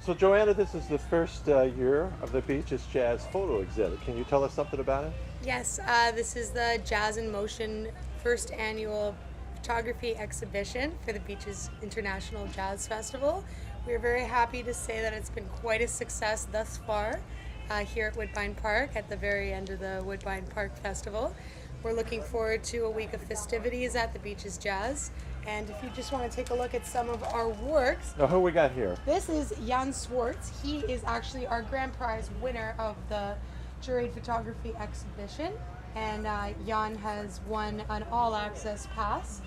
So Joanna, this is the first year of the Beaches Jazz photo exhibit. Can you tell us something about it? Yes, this is the Jazz in Motion first annual photography exhibition for the Beaches International Jazz Festival. We're very happy to say that it's been quite a success thus far here at Woodbine Park at the very end of the Woodbine Park Festival. We're looking forward to a week of festivities at the Beaches Jazz. And if you just want to take a look at some of our works, Now, who we got here? this is Jan Swartz. He is actually our grand prize winner of the Curated Photography exhibition. And Jan has won an all-access pass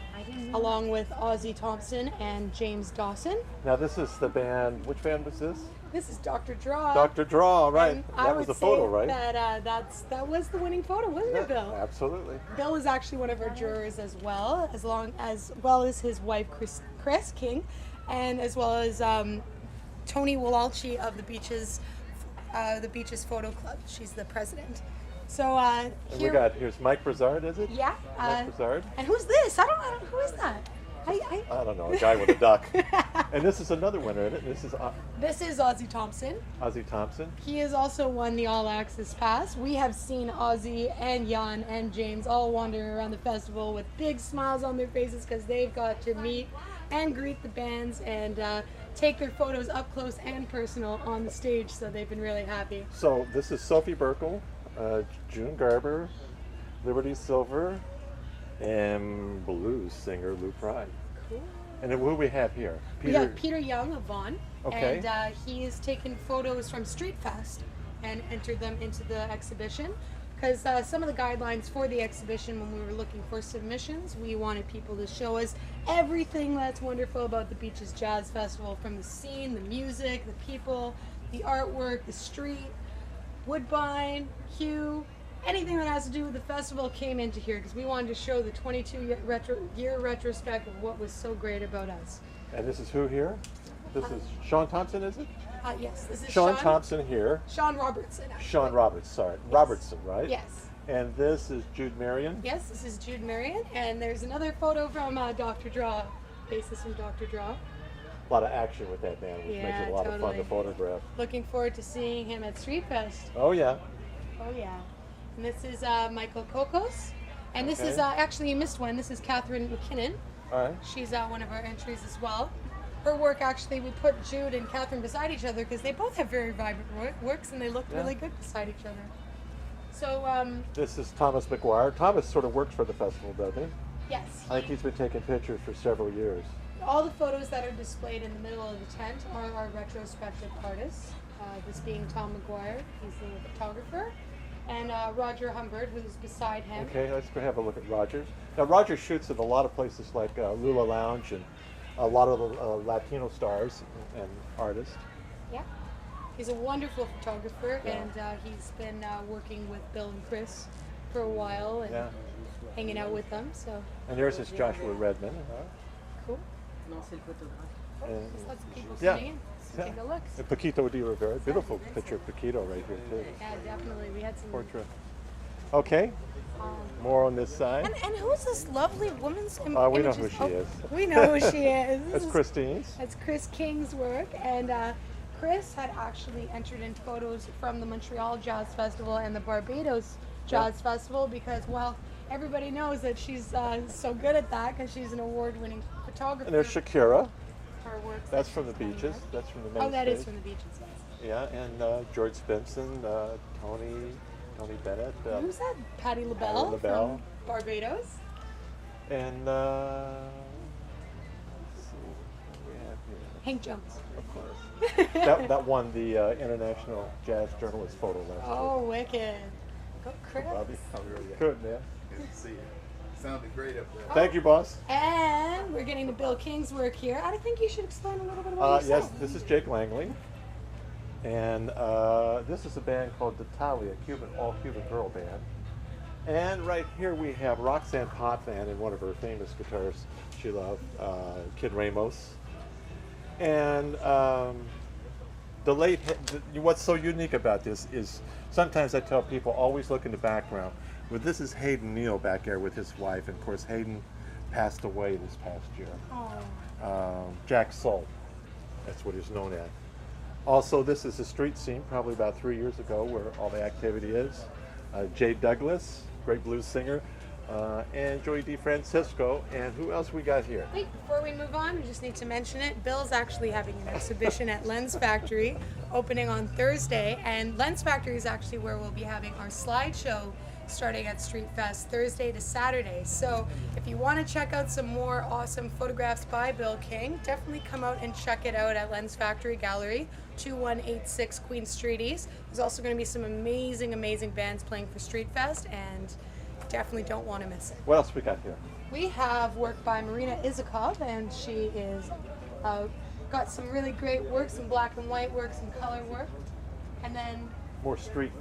along with Ozzy Thompson and James Dawson. Now, this is the band. Which band was this? This is Dr. Draw. Dr. Draw, right? And I That was would the photo, say right? that was the winning photo, wasn't it, Bill? Absolutely. Bill is actually one of our jurors as well, as his wife Chris King, and as well as Tony Walalchi of the Beaches Photo Club. She's the president. So And here's Mike Brazard, is it? yeah. Mike Brazard. And who's this? I don't know who is that. I don't know, a guy with a duck. And this is another winner, isn't it? This is Ozzy Thompson. Ozzy Thompson. He has also won the All Access Pass. We have seen Ozzy and Jan and James all wandering around the festival with big smiles on their faces because they've got to meet and greet the bands and take their photos up close and personal on the stage. So they've been really happy. So this is Sophie Burkle, June Garber, Liberty Silver, and blues singer Lou Pride. Cool. And then who we have here? We got Peter Young of Vaughan, Okay. and he has taken photos from Street Fest and entered them into the exhibition. Because some of the guidelines for the exhibition, when we were looking for submissions, we wanted people to show us everything that's wonderful about the Beaches Jazz Festival, from the scene, the music, the people, the artwork, the street, Woodbine, Hugh. Anything that has to do with the festival came into here because we wanted to show the 22-year retrospect of what was so great about us. And this is who here? This is Sean Thompson, is it? Yes, this is Sean Thompson here. Sean Robertson, actually. Sean Roberts, sorry. Robertson, right? Yes. And this is Jude Marion. Yes, this is Jude Marion, and there's another photo from Dr. Draw, bassist from Dr. Draw. A lot of action with that band, which makes it a lot of fun totally. to photograph. Looking forward to seeing him at Street Fest. Oh, yeah. Oh, yeah. And this is Michael Kokos. And this Okay. is, actually you missed one, this is Catherine McKinnon. All right. She's one of our entries as well. Her work, actually, we put Jude and Catherine beside each other because they both have very vibrant works and they look Yeah. really good beside each other. So, This is Thomas McGuire. Thomas sort of works for the festival, doesn't he? yes. I think he's been taking pictures for several years. All the photos that are displayed in the middle of the tent are our retrospective artists. This being Tom McGuire, he's the photographer, and Roger Humbert, who's beside him. Okay, let's go have a look at Rogers. Now, Roger shoots at a lot of places like Lula Lounge and a lot of the Latino stars and artists. Yeah, he's a wonderful photographer, Yeah. and he's been working with Bill and Chris for a while and Yeah. hanging out with them. So And there's this Joshua Redmond. cool. And, There's lots of people Yeah. sitting in. So Yeah. take a look. and Paquito de Rivera. Beautiful picture of Paquito right here, too. Yeah, definitely. We had some. Portrait. Okay, more on this side. And who's this lovely woman's We know images? who she Oh, is. We know who she is. This That's is- Christine's. That's Chris King's work, and Chris had actually entered in photos from the Montreal Jazz Festival and the Barbados Jazz Festival because, well, everybody knows that she's so good at that because she's an award-winning photographer. And there's Shakira. Her works That's that from the she's done beaches. with. That's from the main Oh, that is stage. from the beaches. Yes. Yeah, and George Spenson, Tony Bennett. Who's that? Patti LaBelle, LaBelle. from Barbados. And let's see what we have here. Hank Jones. Of course. that won the International Jazz Journalist photo last year. Oh, wicked. Go, Chris. Bobby. How are you? Good, man. Good to see you. Sounded great up there. Thank you, boss. And we're getting to Bill King's work here. I think you should explain a little bit about Yes, yourself. this is Jake Langley. And this is a band called Natalia, all Cuban girl band. And right here we have Roxanne Potvin and one of her famous guitarists she loved, Kid Ramos. And what's so unique about this is sometimes I tell people always look in the background. But this is Hayden Neal back there with his wife. And of course, Hayden passed away this past year. Oh. Jack Soul, that's what he's known as. Also, this is a street scene, probably about 3 years ago, where all the activity is. Jay Douglas, great blues singer, and Joey DeFrancisco, and who else we got here? Wait, before we move on, we just need to mention it. Bill's actually having an exhibition at Lens Factory, opening on Thursday, and Lens Factory is actually where we'll be having our slideshow starting at Street Fest Thursday to Saturday. So if you want to check out some more awesome photographs by Bill King, definitely come out and check it out at Lens Factory Gallery, 2186 Queen Street East. There's also going to be some amazing, amazing bands playing for Street Fest, and definitely don't want to miss it. What else we got here? We have work by Marina Izakov, and she is got some really great work, some black and white work, some color work, and then More street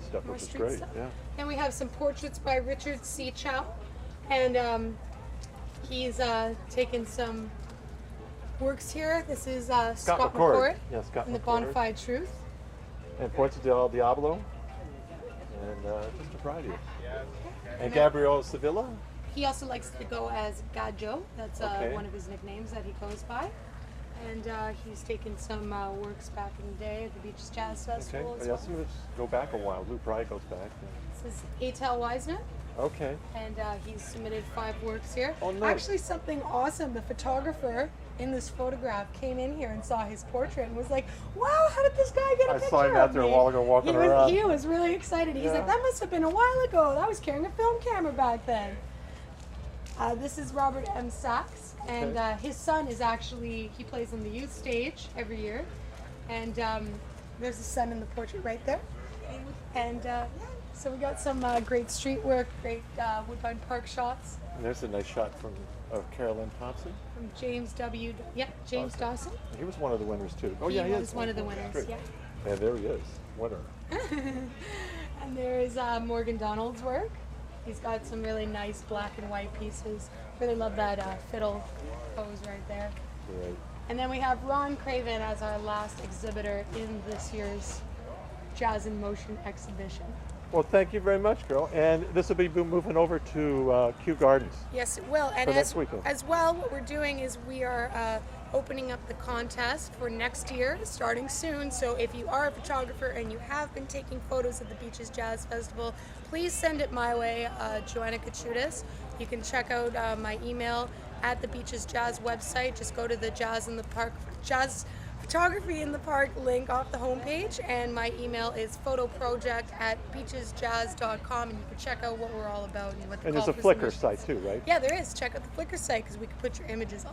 stuff, more which is street great. stuff. Yeah. Then we have some portraits by Richard C. Chow, and he's taken some works here. This is Scott McCord Yeah, Scott and the McCord. Bonafide Truth. And Puerto del Diablo, and just a variety. And then- Gabriel Sevilla. He also likes to go as Gajo. That's Okay. one of his nicknames that he goes by. And he's taken some works back in the day at the Beaches Jazz Okay. Festival as Yes, well. let's go back a while. Lou Pry goes back. This is Atel Wiseman, Okay. and he's submitted 5 works here. Oh, nice. Actually, something awesome. The photographer in this photograph came in here and saw his portrait and was like, "Wow, how did this guy get a I picture saw him out of there a me?" while ago walking he around. He was really excited. He's Yeah. like, "That must have been a while ago. I was carrying a film camera back then." This is Robert M. Sachs, and Okay. his son is actually, he plays on the youth stage every year, and there's a son in the portrait right there. And yeah, so we got some great street work, great Woodbine Park shots And there's a nice shot of Carolyn Thompson. from James W. James Okay. Dawson. He was one of the winners too. Oh He yeah, he was is. one of the winners, Great. yeah. And there he is, winner. And there is Morgan Donald's work. He's got some really nice black and white pieces. Really love that fiddle pose right there. Great. And then we have Ron Craven as our last exhibitor in this year's Jazz in Motion exhibition. Well, thank you very much, girl. And this will be moving over to Kew Gardens. Yes, it will. And For next weekend. as well, what we're doing is we are opening up the contest for next year, starting soon. So if you are a photographer and you have been taking photos of the Beaches Jazz Festival, please send it my way, Joanna Katchutas. You can check out my email at the Beaches Jazz website. Just go to the Jazz in the Park, Jazz Photography in the Park link off the homepage, and my email is photoproject@beachesjazz.com, and you can check out what we're all about and what the And there's call a for Flickr submissions. site too, right? Yeah, there is. Check out the Flickr site because we can put your images